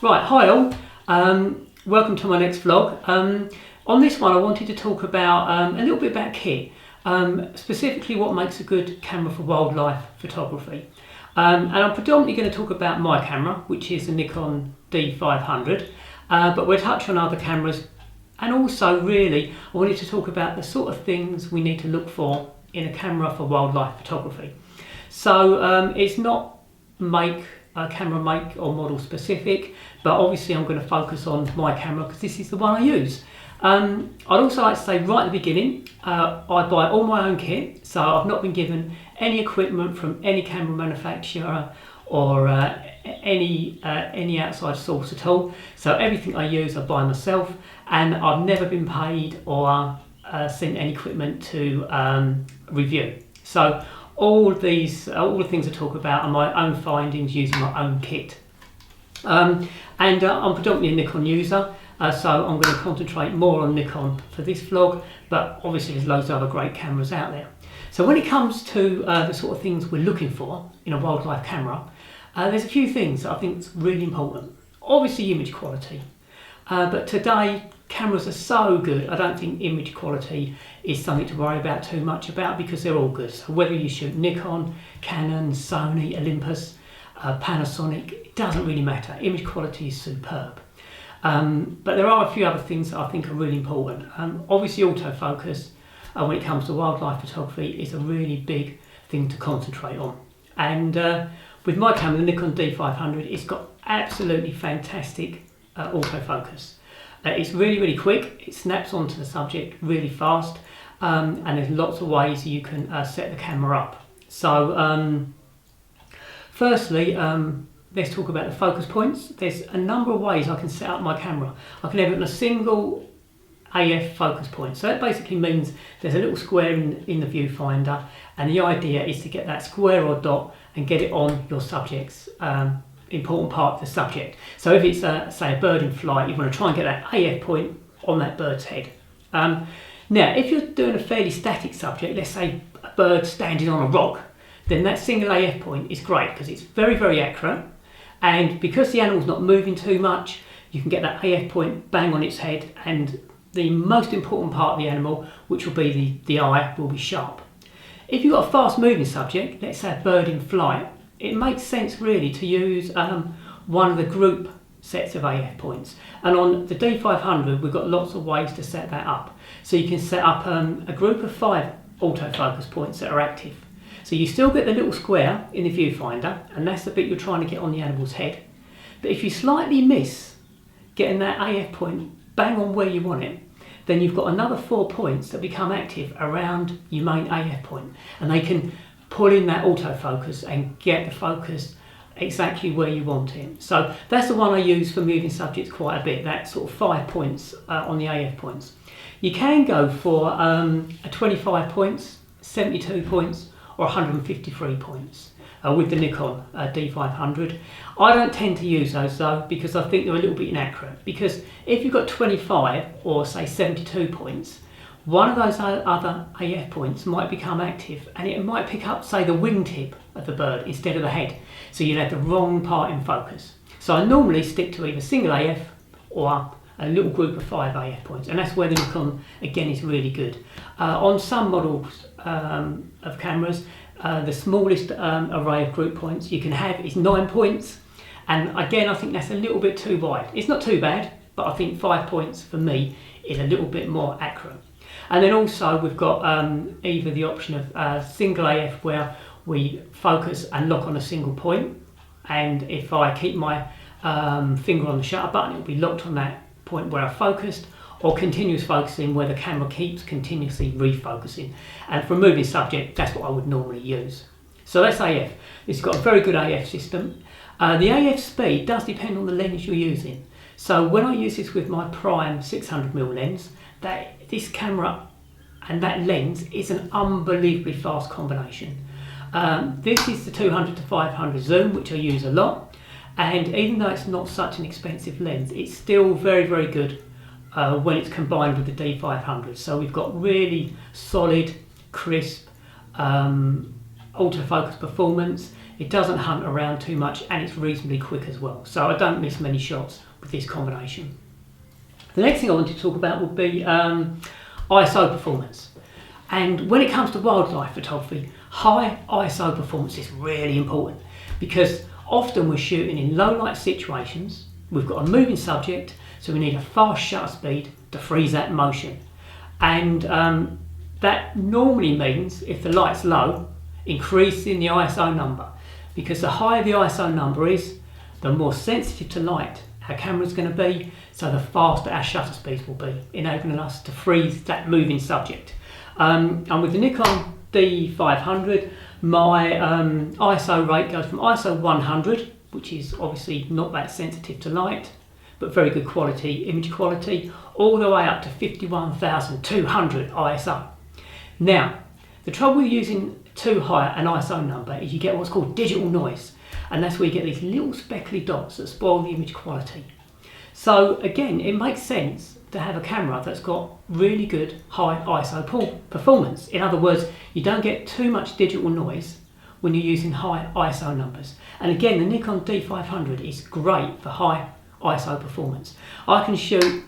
Right, hi all. Welcome to my next vlog. On this one I wanted to talk about a little bit about kit, specifically what makes a good camera for wildlife photography. And I'm predominantly going to talk about my camera, which is the Nikon D500, but we'll touch on other cameras, and also really I wanted to talk about the sort of things we need to look for in a camera for wildlife photography. So it's not camera make or model specific, but obviously I'm going to focus on my camera because this is the one I use. I'd also like to say right at the beginning, I buy all my own kit, so I've not been given any equipment from any camera manufacturer or any outside source at all. So everything I use I buy myself, and I've never been paid or sent any equipment to review. So all the things I talk about are my own findings using my own kit. I'm predominantly a Nikon user, so I'm going to concentrate more on Nikon for this vlog, but obviously there's loads of other great cameras out there. So when it comes to the sort of things we're looking for in a wildlife camera, there's a few things that I think is really important. Obviously image quality, but today cameras are so good, I don't think image quality is something to worry about too much about because they're all good. So whether you shoot Nikon, Canon, Sony, Olympus, Panasonic, it doesn't really matter. Image quality is superb. But there are a few other things that I think are really important. Obviously autofocus, when it comes to wildlife photography, is a really big thing to concentrate on. And with my camera, the Nikon D500, it's got absolutely fantastic autofocus. It's really quick, it snaps onto the subject really fast, and there's lots of ways you can set the camera up. So firstly, let's talk about the focus points. There's a number of ways I can set up my camera. I can have it on a single AF focus point. So that basically means there's a little square in the viewfinder, and the idea is to get that square or dot and get it on your subject's important part of the subject. So if it's say a bird in flight, you want to try and get that AF point on that bird's head. Now if you're doing a fairly static subject, let's say a bird standing on a rock, then that single AF point is great because it's very accurate, and because the animal's not moving too much, you can get that AF point bang on its head, and the most important part of the animal, which will be the eye, will be sharp. If you've got a fast moving subject, let's say a bird in flight, it makes sense really to use one of the group sets of AF points. And on the D500 we've got lots of ways to set that up. So you can set up a group of 5 autofocus points that are active. So you still get the little square in the viewfinder, and that's the bit you're trying to get on the animal's head. But if you slightly miss getting that AF point bang on where you want it, then you've got another 4 points that become active around your main AF point, and they can pull in that autofocus and get the focus exactly where you want it. So that's the one I use for moving subjects quite a bit, that sort of 5 points on the AF points. You can go for a 25 points, 72 points or 153 points with the Nikon D500. I don't tend to use those though because I think they're a little bit inaccurate, because if you've got 25 or say 72 points, one of those other AF points might become active and it might pick up, say, the wingtip of the bird instead of the head. So you'd have the wrong part in focus. So I normally stick to either single AF or a little group of 5 AF points, and that's where the Nikon, again, is really good. On some models of cameras, the smallest array of group points you can have is 9 points. And again, I think that's a little bit too wide. It's not too bad, but I think 5 points for me is a little bit more accurate. And then also we've got either the option of single AF where we focus and lock on a single point, and if I keep my finger on the shutter button, it'll be locked on that point where I focused, or continuous focusing where the camera keeps continuously refocusing. And for a moving subject, that's what I would normally use. So that's AF. It's got a very good AF system. The AF speed does depend on the lens you're using. So when I use this with my prime 600mm lens, this camera and that lens is an unbelievably fast combination. This is the 200 to 500 zoom, which I use a lot, and even though it's not such an expensive lens, it's still very good when it's combined with the D500. So we've got really solid, crisp autofocus performance. it doesn't hunt around too much, and it's reasonably quick as well. So I don't miss many shots with this combination. The next thing I want to talk about would be ISO performance. And when it comes to wildlife photography, high ISO performance is really important, because often we're shooting in low light situations, we've got a moving subject, so we need a fast shutter speed to freeze that motion. And that normally means, if the light's low, increasing the ISO number, because the higher the ISO number is, the more sensitive to light our camera's going to be, so the faster our shutter speeds will be, enabling us to freeze that moving subject. And with the Nikon D500, my ISO rate goes from ISO 100, which is obviously not that sensitive to light, but very good quality, image quality, all the way up to 51,200 ISO. Now, the trouble with using too high an ISO number is you get what's called digital noise, and that's where you get these little speckly dots that spoil the image quality. So again, it makes sense to have a camera that's got really good high ISO performance. In other words, you don't get too much digital noise when you're using high ISO numbers. And again, the Nikon D500 is great for high ISO performance. I can shoot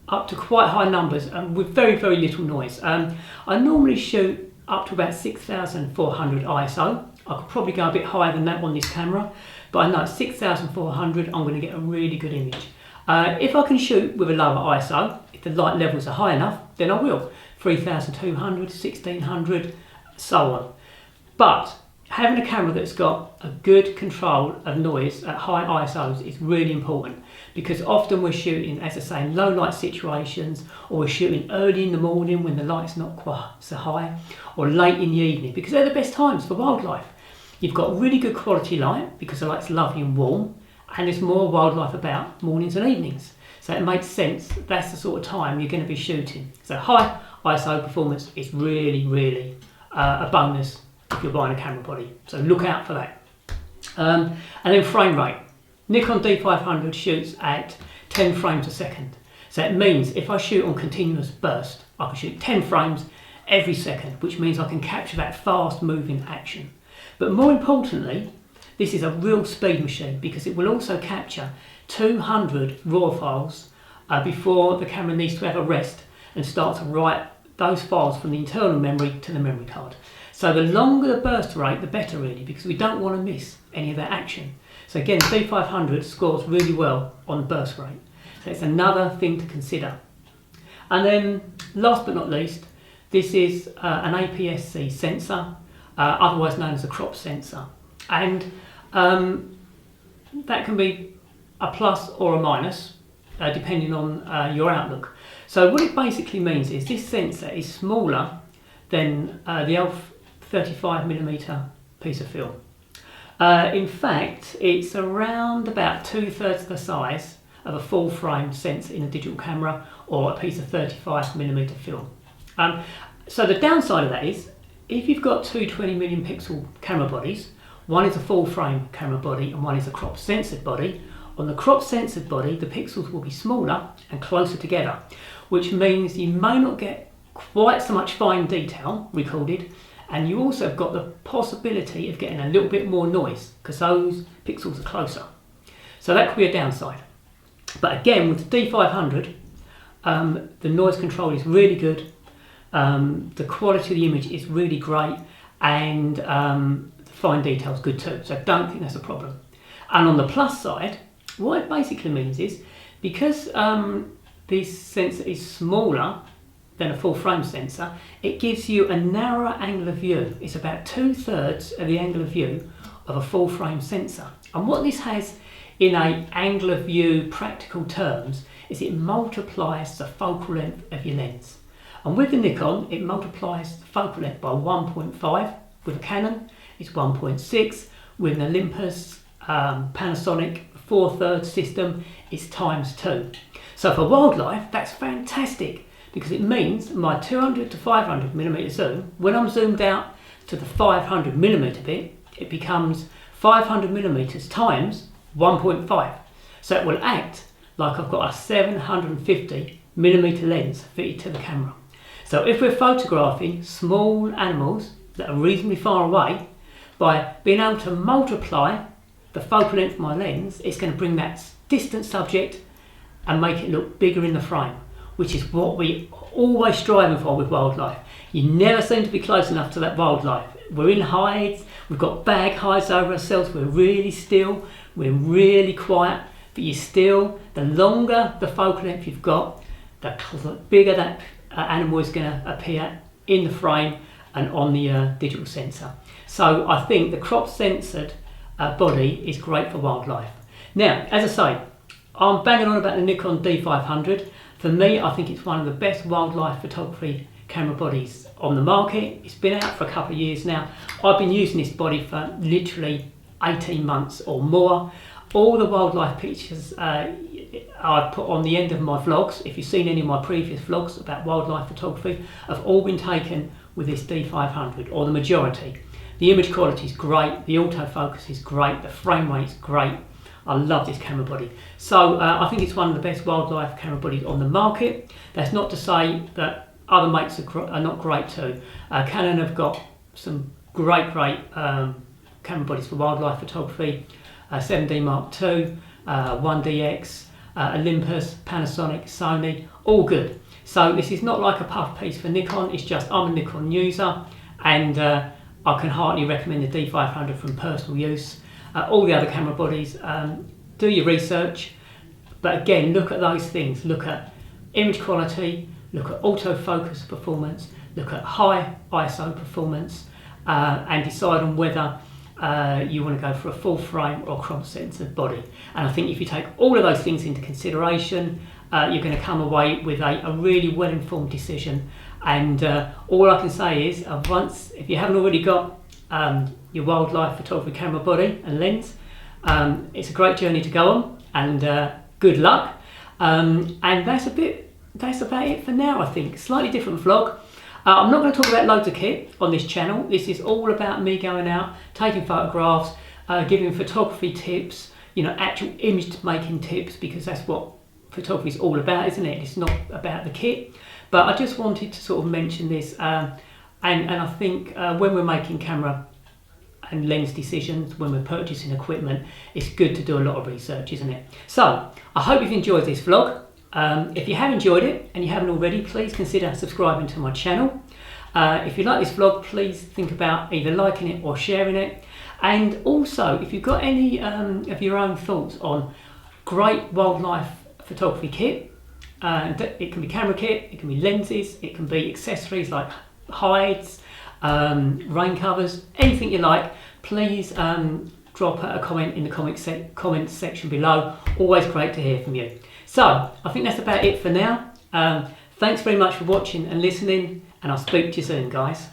up to quite high numbers with very, very little noise. I normally shoot up to about 6,400 ISO. I could probably go a bit higher than that on this camera, but I know at 6,400 I'm going to get a really good image. If I can shoot with a lower ISO, if the light levels are high enough, then I will. 3,200, 1,600, so on. But having a camera that's got a good control of noise at high ISOs is really important, because often we're shooting, as I say, in low light situations, or we're shooting early in the morning when the light's not quite so high, or late in the evening, because they're the best times for wildlife. You've got really good quality light because the light's lovely and warm, and there's more wildlife about mornings and evenings. So it makes sense that's the sort of time you're going to be shooting. So high ISO performance is really, really a bonus if you're buying a camera body. So look out for that. And then frame rate. Nikon D500 shoots at 10 frames a second. So it means if I shoot on continuous burst, I can shoot 10 frames every second, which means I can capture that fast moving action. But more importantly, this is a real speed machine, because it will also capture 200 RAW files before the camera needs to have a rest and start to write those files from the internal memory to the memory card. So the longer the burst rate, the better really, because we don't want to miss any of that action. So again, D500 scores really well on burst rate. So it's another thing to consider. And then last but not least, this is an APS-C sensor, otherwise known as a crop sensor. And that can be a plus or a minus, depending on your outlook. So what it basically means is this sensor is smaller than the ELPH 35mm piece of film. In fact, it's around about 2/3 the size of a full frame sensor in a digital camera or a piece of 35mm film. So the downside of that is, if you've got two 20mm pixel camera bodies, one is a full frame camera body and one is a crop censored body. On the crop censored body, the pixels will be smaller and closer together, which means you may not get quite so much fine detail recorded, and you also have got the possibility of getting a little bit more noise because those pixels are closer. So that could be a downside. But again, with the D500, the noise control is really good, the quality of the image is really great, and the fine detail is good too. So I don't think that's a problem. And on the plus side, what it basically means is, because this sensor is smaller than a full frame sensor, it gives you a narrower angle of view. It's about 2/3 of the angle of view of a full frame sensor. And what this has in a angle of view practical terms is it multiplies the focal length of your lens. And with the Nikon, it multiplies the focal length by 1.5. With a Canon, it's 1.6. With an Olympus Panasonic 4/3 system, it's ×2. So for wildlife, that's fantastic, because it means my 200 to 500mm zoom, when I'm zoomed out to the 500mm bit, it becomes 500mm times 1.5. So it will act like I've got a 750mm lens fitted to the camera. So if we're photographing small animals that are reasonably far away, by being able to multiply the focal length of my lens. It's going to bring that distant subject and make it look bigger in the frame, which is what we always striving for with wildlife. You never seem to be close enough to that wildlife. We're in hides, we've got bag hides over ourselves, we're really still, we're really quiet, but you're still, the longer the focal length you've got, the bigger that animal is going to appear in the frame and on the digital sensor. So I think the crop censored body is great for wildlife. Now, as I say, I'm banging on about the Nikon D500. For me, I think it's one of the best wildlife photography camera bodies on the market. It's been out for a couple of years now. I've been using this body for literally 18 months or more. All the wildlife pictures I've put on the end of my vlogs, if you've seen any of my previous vlogs about wildlife photography, have all been taken with this D500, or the majority. The image quality is great, the autofocus is great, the frame rate is great. I love this camera body. So I think it's one of the best wildlife camera bodies on the market. That's not to say that other makes are not great too. Canon have got some great camera bodies for wildlife photography. 7D Mark II, 1DX, Olympus, Panasonic, Sony, all good. So this is not like a puff piece for Nikon, it's just I'm a Nikon user, and I can heartily recommend the D500 from personal use. All the other camera bodies, do your research, but again, look at those things. Look at image quality, look at autofocus performance, look at high ISO performance, and decide on whether you want to go for a full frame or crop censored body. And I think if you take all of those things into consideration, you're going to come away with a really well-informed decision. And all I can say is, if you haven't already got your wildlife photography camera body and lens, it's a great journey to go on, and good luck. And that's about it for now. I think slightly different vlog. I'm not going to talk about loads of kit on this channel. This is all about me going out, taking photographs, giving photography tips, actual image making tips, because that's what photography is all about, isn't it? It's not about the kit. But I just wanted to sort of mention this, and I think when we're making camera and lens decisions, when we're purchasing equipment, it's good to do a lot of research, isn't it? So I hope you've enjoyed this vlog. If you have enjoyed it and you haven't already, please consider subscribing to my channel. If you like this vlog, please think about either liking it or sharing it. And also, if you've got any of your own thoughts on great wildlife photography kit, it can be camera kit, it can be lenses, it can be accessories like hides, rain covers, anything you like, please drop a comment in the comments section below. Always great to hear from you. So I think that's about it for now. Thanks very much for watching and listening, and I'll speak to you soon, guys.